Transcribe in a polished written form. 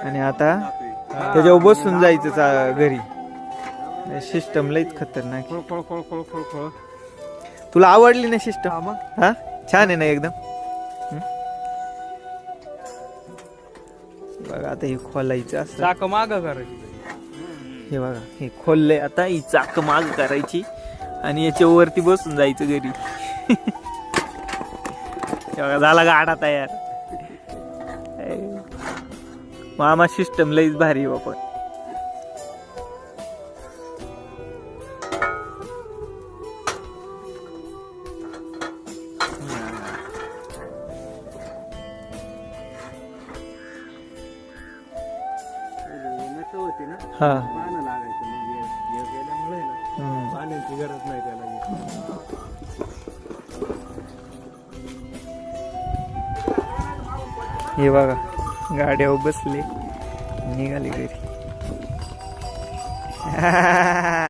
आणि आता त्याच्यावर बसून जायचं घरी. सिस्टम लईच खतरनाक. तुला आवडली ना सिस्टम? हा छान आहे ना एकदम. बघा आता हे खोलायचं असं, चाक माग करायची. हे बघा हे खोललंय आता, ही चाक माग करायची आणि याच्यावरती बसून जायचं घरी. हे बघा झाला गाडा तयार. मामा सिस्टम लईच भारी बापा. हा पानं लागायचं म्हणजे हे गेल्यामुळे ना पाण्याची गरज नाही त्याला. हे बघा गाड्यावर बसले निघाले घरी.